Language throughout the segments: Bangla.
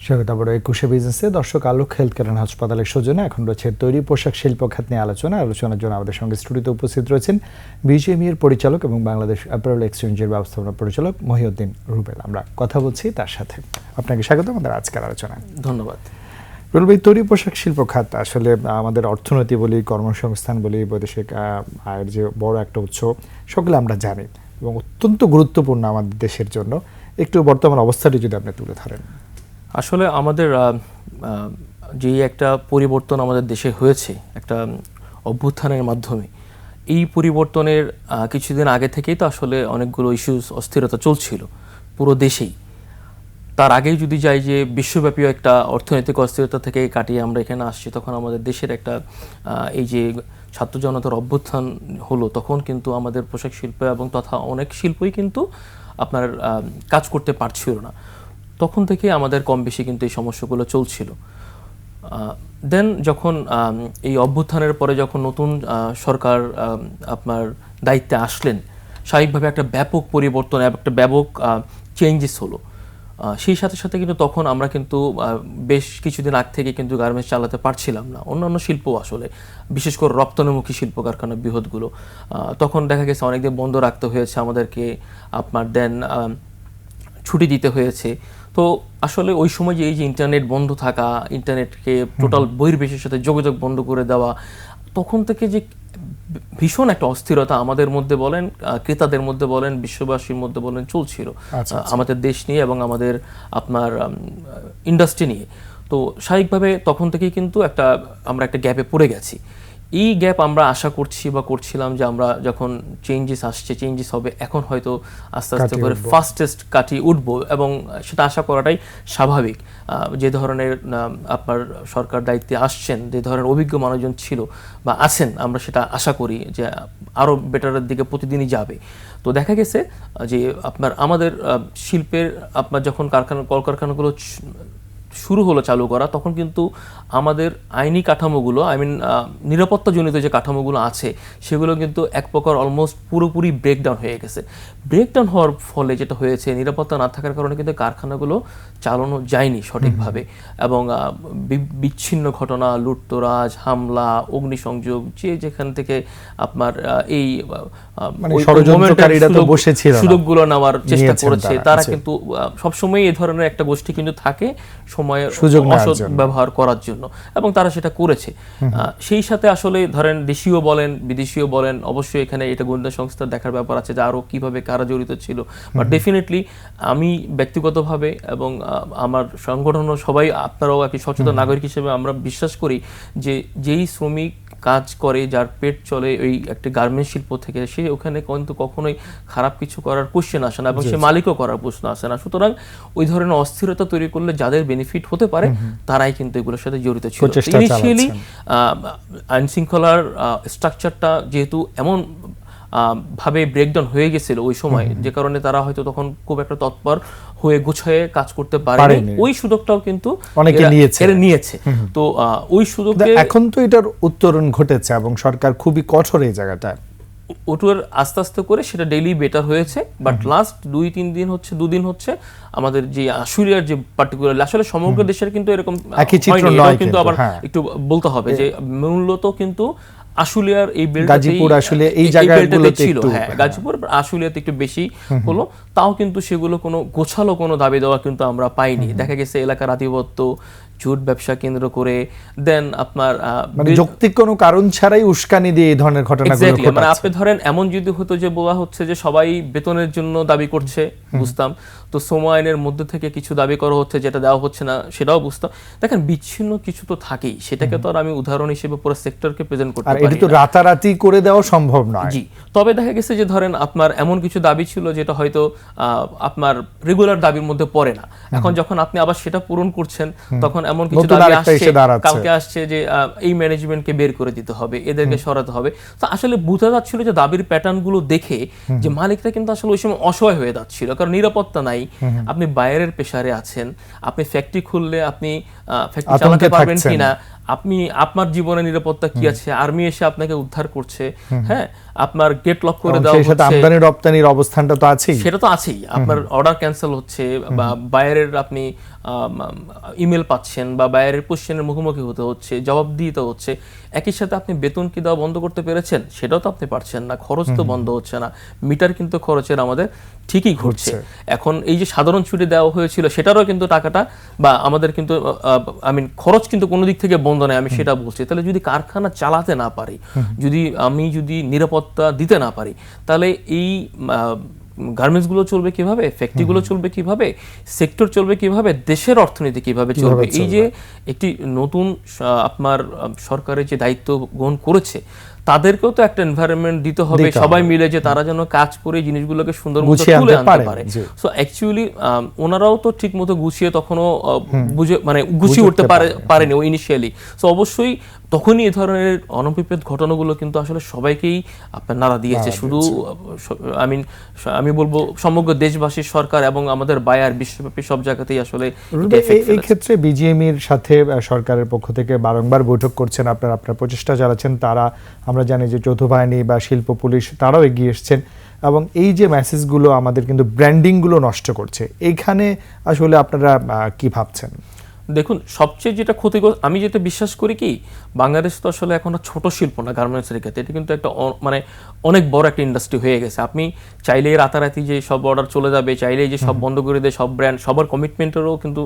স্বাগত আবার ২১শে বিজনেসে। দর্শক, আলোক হেলথ কেয়ার অ্যান্ড হাসপাতালের সৌজন্যে এখন রয়েছে তৈরি পোশাক শিল্প খাত নিয়ে আলোচনার জন্য আমাদের সঙ্গে স্টুডিওতে উপস্থিত রয়েছেন বিজিএমই এর পরিচালক এবং বাংলাদেশ অ্যাপারেল এক্সচেঞ্জের ব্যবস্থাপনা পরিচালক মহিউদ্দিন রুবেল। আমরা কথা বলছি তার সাথে। আপনাকে স্বাগত আমাদের আজকের আলোচনায়। ধন্যবাদ। রুবেল ভাই, তৈরি পোশাক শিল্প খাত আসলে আমাদের অর্থনীতি বলি, কর্মসংস্থান বলি, বৈদেশিক আয়ের যে বড় একটা উৎস, সকলে আমরা জানি এবং অত্যন্ত গুরুত্বপূর্ণ আমাদের দেশের জন্য। একটু বর্তমান অবস্থাটি যদি আপনি তুলে ধরেন। আসলে আমাদের যে একটা পরিবর্তন আমাদের দেশে হয়েছে একটা অভ্যুত্থানের মাধ্যমে, এই পরিবর্তনের কিছুদিন আগে থেকেই তো আসলে অনেকগুলো ইস্যুস, অস্থিরতা চলছিল পুরো দেশেই। তার আগেই যদি যাই যে বিশ্বব্যাপী একটা অর্থনৈতিক অস্থিরতা থেকে কাটিয়ে আমরা এখানে আসছি, তখন আমাদের দেশের একটা এই যে ছাত্র জনতার অভ্যুত্থান হলো, তখন কিন্তু আমাদের পোশাক শিল্প এবং তথা অনেক শিল্পই কিন্তু আপনার কাজ করতে পারছিল না। তখন থেকে আমাদের কম বেশি কিন্তু এই সমস্যাগুলো চলছিল। দেন যখন এই অভ্যুত্থানের পরে যখন নতুন সরকার আপনার দায়িত্বে আসলেন, স্বাভাবিকভাবে একটা ব্যাপক পরিবর্তন, একটা ব্যাপক চেঞ্জেস হলো। সেই সাথে সাথে কিন্তু তখন আমরা কিন্তু বেশ কিছুদিন আগ থেকে কিন্তু গার্মেন্টস চালাতে পারছিলাম না। অন্যান্য শিল্প আসলে, বিশেষ করে রপ্তানিমুখী শিল্প কারখানা বৃহৎগুলো, তখন দেখা গেছে অনেকদিন বন্ধ রাখতে হয়েছে আমাদেরকে, আপনার দেন ছুটি দিতে হয়েছে। তো আসলে ওই সময় যে এই যে ইন্টারনেট বন্ধ থাকা, ইন্টারনেটকে টোটাল বহির্বিশ্বের সাথে যোগাযোগ বন্ধ করে দেওয়া, তখন থেকে যে ভীষণ একটা অস্থিরতা আমাদের মধ্যে বলেন, ক্রেতাদের মধ্যে বলেন, বিশ্ববাসীর মধ্যে বলেন চলছিল আমাদের দেশ নিয়ে এবং আমাদের আপনার ইন্ডাস্ট্রি নিয়ে। তো স্বাভাবিকভাবে তখন থেকেই কিন্তু আমরা একটা গ্যাপে পড়ে গেছি। এই গ্যাপ আমরা আশা করছি বা করছিলাম যে আমরা যখন চেঞ্জেস হবে, এখন হয়তো আস্তে আস্তে করে ফাস্টেস্ট কাটিয়ে উঠবো, এবং সেটা আশা করাটাই স্বাভাবিক। যে ধরনের আপনার সরকার দায়িত্বে আসছেন, যে ধরনের অভিজ্ঞ মানুষজন ছিল বা আছেন, আমরা সেটা আশা করি যে আরও বেটারের দিকে প্রতিদিনই যাবে। তো দেখা গেছে যে আমাদের শিল্পের যখন কলকারখানাগুলো শুরু হলো চালু করা, তখন কিন্তু আমাদের আইনি কাঠামোগুলো, নিরাপত্তাজনিত যে কাঠামোগুলো আছে, সেগুলো কিন্তু এক প্রকার অলমোস্ট পুরোপুরি ব্রেকডাউন হয়ে গেছে। ব্রেকডাউন হওয়ার ফলে যেটা হয়েছে, নিরাপত্তা না থাকার কারণে কিন্তু কারখানাগুলো চালানো যায়নি সঠিকভাবে, এবং বিচ্ছিন্ন ঘটনা, লুটতরাজ, হামলা, অগ্নিসংযোগ, যেখান থেকে আপনার এই সুযোগগুলো নেওয়ার চেষ্টা করেছে, তারা কিন্তু সবসময় এই ধরনের একটা গোষ্ঠী কিন্তু থাকে সময়ের অসৎ ব্যবহার করার জন্য, এবং তারা সেটা করেছে। সেই সাথে আসলে ধরেন দেশীয় বলেন, বিদেশীয় বলেন, অবশ্যই এখানে এটা গোয়েন্দা সংস্থা দেখার ব্যাপার আছে যে আরো কিভাবে কারা জড়িত ছিল। বাট ডেফিনেটলি আমি ব্যক্তিগতভাবে এবং আমার সংগঠনও সবাই, আপনারাও একটি সচেতন নাগরিক হিসেবে আমরা বিশ্বাস করি যে যেই শ্রমিক কাজ করে, যার পেট চলে ওই একটা গার্মেন্টস শিল্প থেকে, সে ওখানে কিন্তু কখনোই খারাপ কিছু করার কোশ্চেন আসে না, এবং সে মালিকও করার প্রশ্ন আসে না। সুতরাং ওই ধরনের অস্থিরতা তৈরি করলে যাদের বেনিফিট হতে পারে, তারাই কিন্তু এগুলোর সাথে জড়িত ছিল। ইনিশিয়ালি আইন শৃঙ্খলার স্ট্রাকচারটা যেহেতু এমন ভাবে ব্রেকডাউন হয়ে গেছিল ওই সময়, যে কারণে তারা হয়তো তখন খুব একটা তৎপর হয়ে গুছায়ে কাজ করতে পারেনি। ওই সুযোগটাও কিন্তু অনেকে নিয়েছে। তো ওই সুযোগে এখন তো এটার উত্তরণ ঘটেছে এবং সরকার খুবই কঠোর এই জায়গাটা। ওটার আস্তে আস্তে করে সেটা ডেইলি বেটার হয়েছে। বাট লাস্ট 2-3 দিন হচ্ছে আমাদের যে আশুলিয়ার যে পার্টিকুলার, আসলে সমগ্র দেশের কিন্তু এরকম কিন্তু আবার একটু বলতে হবে যে মূলত কিন্তু আশুলিয়ার এই গাজীপুর আসলে এই জায়গাগুলোতে ছিল, হ্যাঁ গাজীপুর আশুলিয়াতে একটু বেশি হলো। তাও কিন্তু সেগুলো কোনো গোছালো কোনো দাবি দেওয়া কিন্তু আমরা পাইনি। দেখা গেছে এলাকার আধিপত্য, জুট ব্যবসা কেন্দ্র করে, দেন আপনার যৌক্তিক কোনো কারণ ছাড়াই উস্কানি দিয়ে এই ধরনের ঘটনাগুলো ঘটছে। মানে আপনি ধরেন এমন যদি হতো যে বলা হচ্ছে যে সবাই বেতনের জন্য দাবি করছে, বুঝতাম, তো শ্রম আইনের মধ্যে থেকে কিছু দাবি করা হচ্ছে যেটা দেওয়া হচ্ছে না, সেটাও বুঝতাম। দেখেন বিচ্ছিন্ন কিছু তো থাকেই, সেটাকে তো আর আমি উদাহরণ হিসেবে পুরো সেক্টরকে প্রেজেন্ট করতে পারি না। আর এটা তো রাতারাতি করে দেওয়া সম্ভব নয়। জি, তবে দেখা গেছে যে ধরেন আপনার এমন কিছু দাবি ছিল যেটা হয়তো আপনার রেগুলার দাবির মধ্যে পড়ে না। এখন যখন আপনি আবার সেটা পূরণ করছেন, তখন এমন কিছু দাবি আসছে, কালকে আসছে যে এই ম্যানেজমেন্টকে বের করে দিতে হবে, এদেরকে সরাতে হবে। তো আসলে বোঝা যাচ্ছিল যে দাবির প্যাটার্ন গুলো দেখে যে মালিকরা কিন্তু আসলে ওই সময় অসহায় হয়ে যাচ্ছিল, কারণ নিরাপত্তা নাই, আপনি বাইরের পেশারে আছেন, আপনি ফ্যাক্টরি খুললে আপনি ফ্যাক্টরি চালাতে পারবেন কিনা, আপনি আপনার জীবনের নিরাপত্তা কি আছে, আর্মি এসে আপনাকে উদ্ধার করছে, হ্যাঁ, আপনার গেট লক করে দেওয়া হচ্ছে, আমদানি রপ্তানির অবস্থানটা তো আছেই, সেটা তো আছেই, আপনার অর্ডার ক্যান্সেল হচ্ছে, বা বাইরের আপনি ইমেল পাচ্ছেন, বা বাইরের কোশ্চেনের মুখোমুখি হতে হচ্ছে, জবাব দিতে হচ্ছে। একই সাথে আপনি বেতন কি দেওয়া বন্ধ করতে পেরেছেন, সেটাও তো আপনি পারছেন না, খরচ তো বন্ধ হচ্ছে না, মিটার কিন্তু খরচের আমাদের ঠিকই ঘুরছে। এখন এই যে সাধারণ ছুটি দেওয়া হয়েছিল সেটারও কিন্তু টাকাটা বা আমাদের কিন্তু খরচ কিন্তু কোনো দিক থেকে বন্ধ নেই, আমি সেটা বলছি। তাহলে যদি কারখানা চালাতে না পারি, আমি যদি নিরাপত্তা দিতে না পারি, তাহলে এই গার্মেন্টসগুলো চলবে কিভাবে, ফ্যাক্টরিগুলো চলবে কিভাবে, সেক্টর চলবে কিভাবে, দেশের অর্থনীতি কিভাবে চলবে? এই যে একটি নতুন আপনার সরকারের যে দায়িত্ব গ্রহণ করেছে, তাদেরকেও তো একটা এনভায়রনমেন্ট দিতে হবে, সবাই মিলে, যে তারা যেন কাজ করে জিনিসগুলোকে সুন্দর মতো তুলে আনতে পারে। সো অ্যাকচুয়ালি ওনারাও তো ঠিক মতো গুছিয়ে তখনও গুছিয়ে উঠতে পারেনি ইনিশিয়ালি। সো অবশ্যই তখনই এই ধরনের অনভিপ্রেত ঘটনাগুলো কিন্তু আসলে সবাইকেই আপনার নাড়া দিয়েছে। শুধু আমি বলবো সমগ্র দেশবাসী, সরকার এবং আমাদের বায়ার, বিশ্বব্যাপী সব জায়গাতেই আসলে এই ক্ষেত্রে বিজিএমইর সাথে সরকারের পক্ষ থেকে বারংবার বৈঠক করছেন, আপনার প্রচেষ্টা চালাচ্ছেন। তারা, আমরা জানি যে যৌথ বাহিনী বা শিল্প পুলিশ, তারাও এগিয়ে এসছেন, এবং এই যে মেসেজগুলো আমাদের কিন্তু ব্র্যান্ডিংগুলো নষ্ট করছে, এইখানে আসলে আপনারা কি ভাবছেন? দেখুন, সবচেয়ে যেটা ক্ষতিকর, আমি যেটা বিশ্বাস করি কি, বাংলাদেশ তো আসলে এখন ছোট শিল্প না গার্মেন্টসের ক্ষেত্রে, এটা কিন্তু একটা অনেক বড় একটা ইন্ডাস্ট্রি হয়ে গেছে। আপনি চাইলেই রাতারাতি যে সব অর্ডার চলে যাবে, চাইলেই যে সব বন্ধ করে দেয় সব ব্র্যান্ড, সবার কমিটমেন্টেরও কিন্তু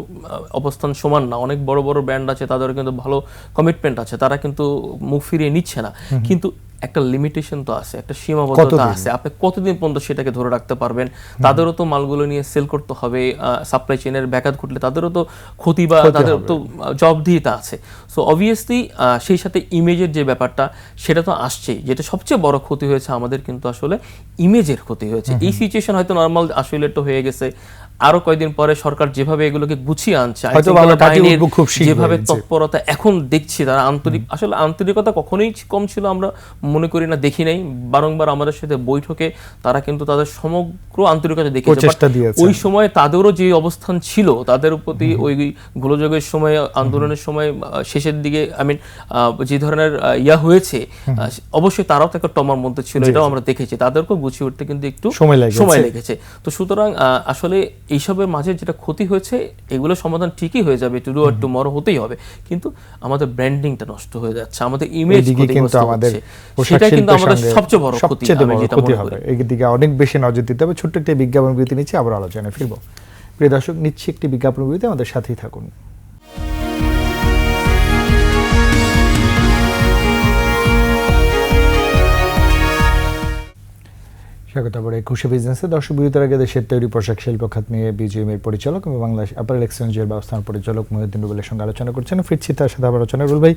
অবস্থান সমান না। অনেক বড় বড় ব্র্যান্ড আছে, তাদেরও কিন্তু ভালো কমিটমেন্ট আছে, তারা কিন্তু মুখ ফিরিয়ে নিচ্ছে না। কিন্তু একটা লিমিটেশন তো আছে, একটা সীমাবদ্ধতা আছে। আপনি কতদিন পর্যন্ত সেটাকে ধরে রাখতে পারবেন? তাদেরও তো মালগুলো নিয়ে সেল করতে হবে, সাপ্লাই চেইনের ব্যাঘাত ঘটলে তাদেরও তো ক্ষতি বা তাদের তো জবাবদিহিতা আছে। সো অবভিয়াসলি সেই সাথে ইমেজের যে ব্যাপারটা, সেটা তো আসছেই। যেটা সবচেয়ে বড় ক্ষতি হয়েছে আমাদের, কিন্তু আসলে ইমেজের ক্ষতি হয়েছে। এই সিচুয়েশন হয়তো নর্মাল আসলে তো হয়ে গেছে, আরো কয়েকদিন পরে সরকার যেভাবে এগুলোকে গুছিয়ে আনছে, যেভাবে তৎপরতা এখন দেখছি, তারা আসলে আন্তরিকতা কখনোই কম ছিল আমরা মনে করি না, দেখি নাই। বারংবার আমাদের সাথে বৈঠকে তারা কিন্তু তাদের সমগ্র আন্তরিকতা দেখিয়েছে। ওই সময় তাদেরও যে অবস্থান ছিল, তাদের প্রতি ওই গোলযোগের সময়, আন্দোলনের সময় শেষের দিকে যে ধরনের হয়েছে, অবশ্যই তারাও তো একটা টমার মধ্যে ছিল, এটাও আমরা দেখেছি। তাদেরকেও গুছিয়ে উঠতে কিন্তু একটু সময় লেগেছে। তো সুতরাং আসলে এইসবের মাঝে যেটা ক্ষতি হয়েছে, এগুলো সমাধান ঠিকই হয়ে যাবে, টুডে অর টুমরো হতেই হবে, কিন্তু আমাদের ব্র্যান্ডিংটা নষ্ট হয়ে যাচ্ছে, আমাদের ইমেজ ক্ষতিগ্রস্ত হচ্ছে, সেটা কিন্তু আমাদের সবচেয়ে বড় ক্ষতি হবে। এই দিকে অনেক বেশি নজর দিতে হবে। ছোট্ট একটি বিজ্ঞাপন বিরতি নিচ্ছি, আবার আলোচনায় ফিরবো। প্রিয় দর্শক, নিচ্ছি একটি বিজ্ঞাপন বিরতি, আমাদের সাথেই থাকুন। স্বাগত আবার 21 বিজনেসে। দর্শক, বিরতির আগে দেশের তৈরি পোশাক শিল্প খাত নিয়ে বিজিএমইর পরিচালক এবং বাংলাদেশ অ্যাপারেল এক্সচেঞ্জের ব্যবস্থাপনা পরিচালক মহিউদ্দিন রুবেলের সঙ্গে আলোচনা করছেন। ফিরছি তার সাথে আবার আলোচনা। রুবেল ভাই,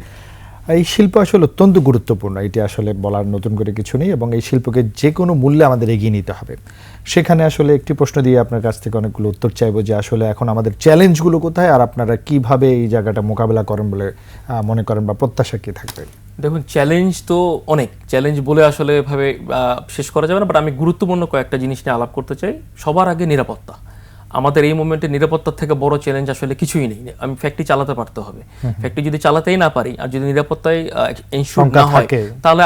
এই শিল্প আসলে অত্যন্ত গুরুত্বপূর্ণ, এটি আসলে বলার নতুন করে কিছু নেই, এবং এই শিল্পকে যে কোনো মূল্যে আমাদের এগিয়ে নিতে হবে। সেখানে আসলে একটি প্রশ্ন দিয়ে আপনার কাছ থেকে অনেকগুলো উত্তর চাইবো, যে আসলে এখন আমাদের চ্যালেঞ্জগুলো কোথায়, আর আপনারা কিভাবে এই জায়গাটা মোকাবেলা করেন বলে মনে করেন, বা প্রত্যাশা কি থাকবে? দেখুন, চ্যালেঞ্জ তো অনেক, চ্যালেঞ্জ বলে আসলে এভাবে শেষ করা যাবে না, বাট আমি গুরুত্বপূর্ণ কয়েকটা জিনিস নিয়ে আলাপ করতে চাই। সবার আগে নিরাপত্তা। আমাদের এই মোমেন্টে নিরাপত্তার থেকে বড় চ্যালেঞ্জ আসলে কিছুই নেই। আমি ফ্যাক্টরি চালাতে পারতে হবে, ফ্যাক্টরি যদি চালাতেই না পারি, আর যদি নিরাপত্তায় ইনশিওর না হয়, তাহলে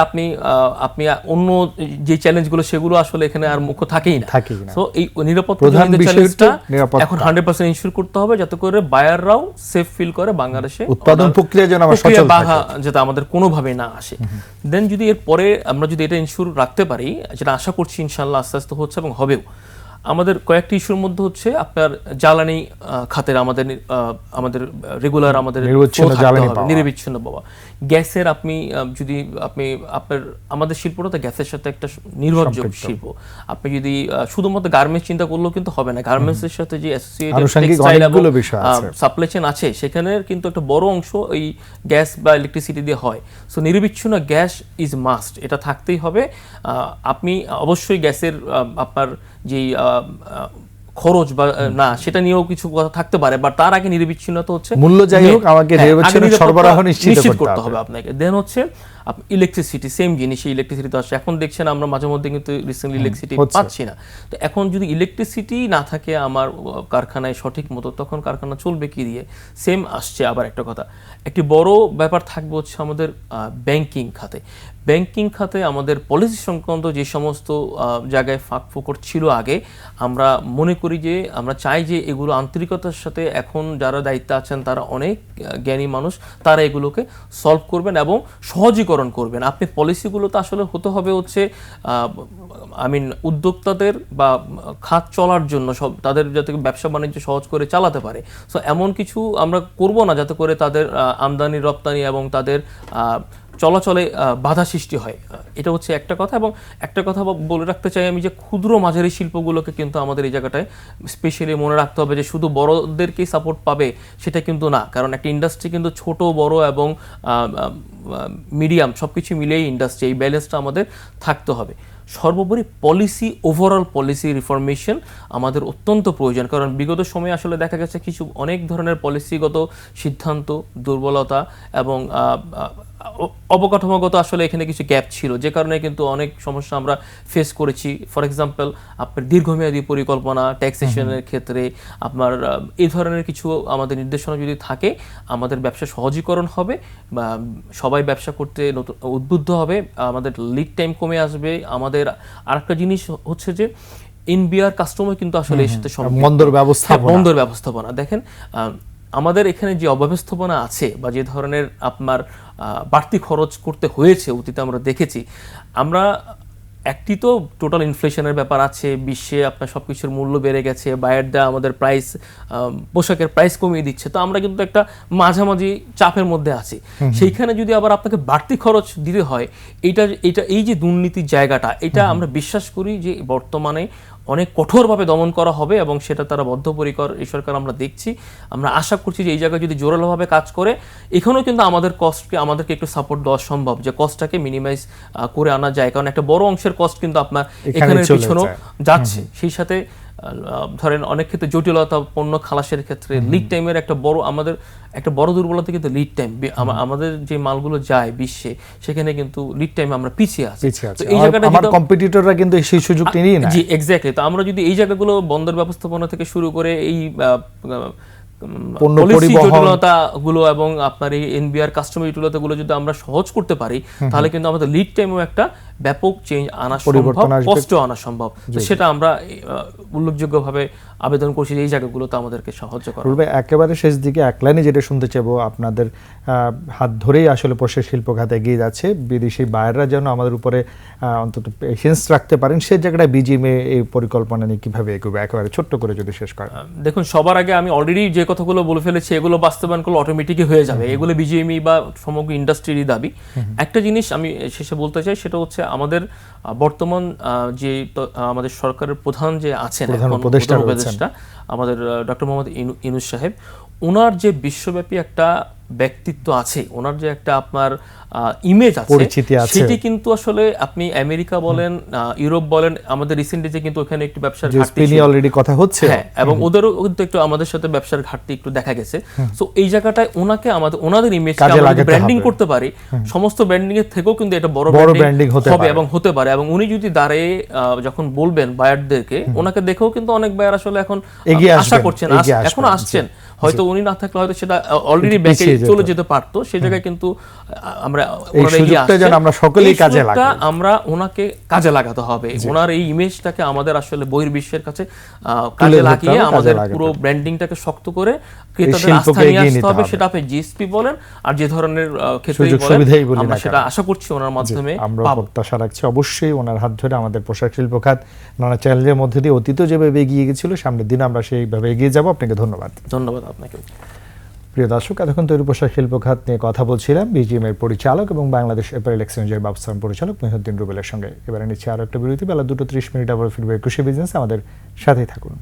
আপনি অন্য যে চ্যালেঞ্জগুলো, সেগুলো আসলে এখানে আর মুখ্য থাকেই না। সো এই নিরাপত্তা চ্যালেঞ্জটা এখন 100% ইনশিওর করতে হবে, যাতে করে বায়াররাও সেফ ফিল করে বাংলাদেশে উৎপাদন প্রক্রিয়া যেন বাধা যাতে আমাদের কোনোভাবে না আসে। দেন যদি এর পরে আমরা যদি এটা ইনশিওর রাখতে পারি, যেটা আশা করছি ইনশাআল্লাহ আস্তে আস্তে হচ্ছে এবং হবেও, আমাদের কয়েকটি ইস্যুর মধ্যে হচ্ছে আপনার জ্বালানি খাতের আমাদের রেগুলার আমাদের নিরবিচ্ছিন্ন পাওয়া, গ্যাসের আমাদের শিল্পটা তো গ্যাসের সাথে একটা নির্ভরযোগ্য শিল্প। আপনি যদি শুধুমাত্র গার্মেন্টস চিন্তা করলেও কিন্তু হবে না, গার্মেন্টস এর সাথে যে অ্যাসোসিয়েটেড টেক্সটাইল এবং সাপ্লাই চেইন আছে, সেখানে কিন্তু একটা বড় অংশ এই গ্যাস বা ইলেকট্রিসিটি দিয়ে হয়। সো নিরবিচ্ছিন্ন গ্যাস ইজ মাস্ট, এটা থাকতেই হবে। আপনি অবশ্যই গ্যাসের আপনার যেই খরচ বা না, সেটা নিয়েও কিছু কথা থাকতে পারে, বাট তার আগে নিরবিচ্ছিন্নতা হচ্ছে মূল্য যাই হোক, আমাকে সরবরাহ নিশ্চিত করতে হবে আপনাকে। দেন হচ্ছে ইলেকট্রিসিটি সেম জিনিস, ইলেকট্রিসিটি তো আসছে। এখন দেখছেন আমরা মাঝে মধ্যে কিন্তু রিসেন্টলি ইলেকট্রিসিটি হচ্ছে। পাচ্ছি না। তো এখন যদি ইলেকট্রিসিটি না থাকে আমার কারখানায় সঠিক মতো, তখন কারখানা চলবে কি দিয়ে? সেম আসছে। আবার একটা কথা, একটি বড় ব্যাপার থাকবে হচ্ছে আমাদের ব্যাংকিং খাতে। ব্যাংকিং খাতে আমাদের পলিসি সংক্রান্ত যে সমস্ত জায়গায় ফাঁক ফোকর ছিল আগে, আমরা মনে করি যে আমরা চাই যে এগুলো আন্তরিকতার সাথে এখন যারা দায়িত্বে আছেন তারা অনেক জ্ঞানী মানুষ, তারা এগুলোকে সলভ করবেন এবং সহজীকরণ করবেন। আপনি পলিসিগুলো তো আসলে হতে হবে হচ্ছে উদ্যোক্তাদের বা খাত চলার জন্য, সব তাদের যাতে ব্যবসা বাণিজ্য সহজ করে চালাতে পারে। সো এমন কিছু আমরা করব না যাতে করে তাদের আমদানি রপ্তানি এবং তাদের চলাচলে বাধা সৃষ্টি হয়। এটা হচ্ছে একটা কথা। এবং একটা কথা বলে রাখতে চাই আমি যে ক্ষুদ্র মাঝারি শিল্পগুলোকে কিন্তু আমাদের এই জায়গাটায় স্পেশালি মনে রাখতে হবে যে শুধু বড়দেরকেই সাপোর্ট পাবে সেটা কিন্তু না, কারণ একটা ইন্ডাস্ট্রি কিন্তু ছোট বড় এবং মিডিয়াম সব কিছু মিলিয়েই ইন্ডাস্ট্রি, এই ব্যালেন্সটা আমাদের থাকতে হবে। সর্বোপরি পলিসি, ওভারঅল পলিসি রিফরমেশন আমাদের অত্যন্ত প্রয়োজন, কারণ বিগত সময়ে আসলে দেখা গেছে কিছু অনেক ধরনের পলিসিগত সিদ্ধান্ত, দুর্বলতা এবং অবকাঠামোগত আসলে এখানে কিছু গ্যাপ ছিল, যে কারণে কিন্তু অনেক সমস্যা আমরা ফেস করেছি। ফর এক্সাম্পল আপনার দীর্ঘমেয়াদী পরিকল্পনা, ট্যাক্সেশনের ক্ষেত্রে আপনার এই ধরনের কিছু আমাদের নির্দেশনা যদি থাকে, আমাদের ব্যবসা সহজীকরণ হবে বা সবাই ব্যবসা করতে নতুন উদ্বুদ্ধ হবে, আমাদের লিড টাইম কমে আসবে। আমাদের আরেকটা জিনিস হচ্ছে যে এনবিআর কাস্টমার কিন্তু আসলে এর সাথে বন্দর ব্যবস্থাপনা দেখেন, আমাদের এখানে যে অব্যবস্থাপনা আছে বা যে ধরনের আপনার বাড়তি খরচ করতে হয়েছে অতীতে আমরা দেখেছি, আমরা একটি তো টোটাল ইনফ্লেশনের ব্যাপার আছে, বিশ্বে আপনার সবকিছুর মূল্য বেড়ে গেছে, বায়াররা আমাদের প্রাইস, পোশাকের প্রাইস কমিয়ে দিচ্ছে, তো আমরা কিন্তু একটা মাঝামাঝি চাপের মধ্যে আছি। সেইখানে যদি আবার আপনাকে বাড়তি খরচ দিতে হয়, এই যে দুর্নীতির জায়গাটা, এটা আমরা বিশ্বাস করি যে বর্তমানে অনেক কঠোরভাবে দমন করা হবে এবং সেটা তারা বদ্ধপরিকর, এই সরকার আমরা দেখছি। আমরা আশা করছি যে এই জায়গায় যদি জোরালোভাবে কাজ করে, এখানেও কিন্তু আমাদেরকে একটু সাপোর্ট দেওয়া সম্ভব, যে কস্টটাকে মিনিমাইজ করে আনা যায়, কারণ একটা বড় অংশের কস্ট কিন্তু আপনার এখানের পিছনেও যাচ্ছে। সেই সাথে ধরেন অনেক ক্ষেত্রে জটিলতা, পণ্য খালাসের ক্ষেত্রে লিড টাইমের একটা বড় দুর্বলতা কিন্তু লিড টাইম। আমাদের যে মালগুলো যায় বিশ্বে, সেখানে কিন্তু লিড টাইম আমরা পিছিয়ে আছি। তো এই জায়গাটা আমার কম্পিটিটররা কিন্তু সেই সুযোগটি নিয়ে নেয়। জি, এক্স্যাক্টলি। তো আমরা যদি এই জায়গাগুলো বন্দর ব্যবস্থাপনা থেকে শুরু করে এই পলিসি জটিলতাগুলো এবং আপনার এই এনবিআর কাস্টমার জটিলতাগুলো যদি আমরা সহজ করতে পারি, তাহলে কিন্তু আমাদের লিড টাইমও একটা ব্যাপক চেঞ্জ আনা সম্ভব, কষ্ট আনা সম্ভব। তো সেটা আমরা উল্লেখযোগ্যভাবে আবেদন করছি যে এই জায়গাগুলোতে আমাদেরকে সাহায্য করা। একেবারে শেষ দিকে এক লাইনে যেটা শুনতে চাইবো, আপনাদের হাত ধরেই আসলে পোশাক শিল্প খাত এগিয়ে যাচ্ছে, বিদেশি বায়াররা যেন আমাদের উপরে অন্তত পেশেন্স রাখতে পারেন, সেই জায়গাটায় বিজিএমএ এই পরিকল্পনা নিয়ে কিভাবে এগোবে, একেবারে ছোট্ট করে যদি শেষ করেন। দেখুন, সবার আগে আমি অলরেডি যে কথাগুলো বলে ফেলেছি, এগুলো বাস্তবায়ন করলে অটোমেটিকই হয়ে যাবে, এগুলো বিজিএমই বা সমগ্র ইন্ডাস্ট্রিরই দাবি। একটা জিনিস আমি শেষে বলতে চাই, সেটা হচ্ছে আমাদের বর্তমান যে আমাদের সরকারের প্রধান যে আছেন উপদেষ্টা, আমাদের ডক্টর মোহাম্মদ ইউনূস সাহেব, ওনার যে বিশ্বব্যাপী একটা ব্যক্তিত্ব আছে, ওনার যে একটা আপনার ইমেজ আছে, সেটি কিন্তু আসলে আপনি আমেরিকা বলেন, ইউরোপ বলেন, আমাদের রিসেন্টলি যে কিন্তু ওখানে একটু ব্যবসার ঘাটতি অলরেডি কথা হচ্ছে, হ্যাঁ, এবং ওদেরও কিন্তু একটু আমাদের সাথে ব্যবসার ঘাটতি একটু দেখা গেছে। সো এই জায়গাটায় ওনাদের ইমেজকে আমরা ব্র্যান্ডিং করতে পারি, সমস্ত ব্র্যান্ডিং এর থেকেও কিন্তু এটা বড় ব্র্যান্ডিং হবে এবং হতে পারে। এবং উনি যদি দাঁড়িয়ে যখন বলবেন বায়ারদেরকে, ওনাকে দেখেও কিন্তু অনেক বায়ার আসলে এখন আশা করছেন, এখন আসছেন। হয়তো উনি না থাকলে হয়তো সেটা অলরেডি ব্যাকে চলে যেতে পারতো, সেই জায়গায় কিন্তু আমরা ওনাকে কাজে লাগাতে হবে। ওনার এই ইমেজটাকে আমাদের আসলে বহির্বিশ্বের কাছে কাজে লাগিয়ে আমাদের পুরো ব্র্যান্ডিংটাকে শক্ত করে ক্রেতাদের আস্থা নিয়ে আসতে হবে। সেটা আপনি জিএসপি বলেন আর যে ধরনের ক্ষেত্রেই বলেন, আমরা সেটা আশা করছি ওনার মাধ্যমে আমরা প্রত্যাশা রাখছি। অবশ্যই ওনার হাত ধরে আমাদের পোশাক শিল্প খাত নানা চ্যালেঞ্জের মধ্যে দিয়ে অতীত যেভাবে এগিয়ে গিয়েছিল, সামনের দিনে আমরা সেইভাবে এগিয়ে যাব। আপনাকে ধন্যবাদ। আপনাকে। প্রিয় দর্শক, এতক্ষণ তৈরি পোশাক শিল্প খাত নিয়ে কথা বলছিলাম বিজিএমএর পরিচালক এবং বাংলাদেশ অ্যাপারেল এক্সচেঞ্জের ব্যবস্থাপনা পরিচালক মহিউদ্দিন রুবেলের সঙ্গে। এবারে নিচ্ছে আরো একটা বিরতি, বেলা 2:30 আবার ফিরবে একুশে বিজনেস। আমাদের সাথেই থাকুন।